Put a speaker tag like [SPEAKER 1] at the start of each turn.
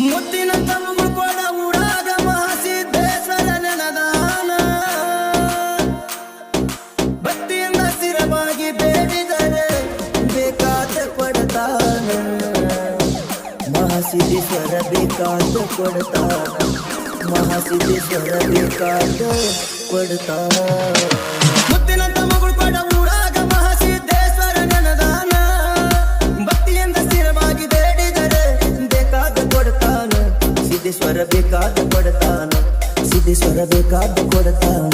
[SPEAKER 1] ಮುತ್ತಿನ ತಮ್ಮ ಕೊಡ ಊರಾಗ ಮಹಾಸಿದ್ದೇಶ್ವರ ನೆನದಾನ ಭಕ್ತಿಯಿಂದ ಸ್ಥಿರವಾಗಿ ಬೇಡಿದರೆ ಬೇಕಾದ ಕೊಡ್ತಾನ ಮಹಾಸಿದ್ದೇಶ್ವರ ಬೇಕಾದ ಕೊಡ್ತಾನ ಮಹಾಸಿದ್ದೇಶ್ವರ ಬೇಕಾದ ಕೊಡ್ತಾನ ಮುತ್ತಿನ ತಮ್ಮಗಳು ಕೊಡ ಊರಾಗ ಮಹಾಸಿದ್ದೇಶ್ವರ ನೆನದಾನ ಭಕ್ತಿಯಿಂದ ಸ್ಥಿರವಾಗಿ ಬೇಡಿದರೆ ಬೇಕಾದ ಕೊಡ್ತಾನ ಸಿದ್ದೇಶ್ವರ ಬೇಕಾದ ಕೊಡ್ತಾನ ಸಿದ್ದೇಶ್ವರ ಬೇಕಾದ ಕೊಡ್ತಾನ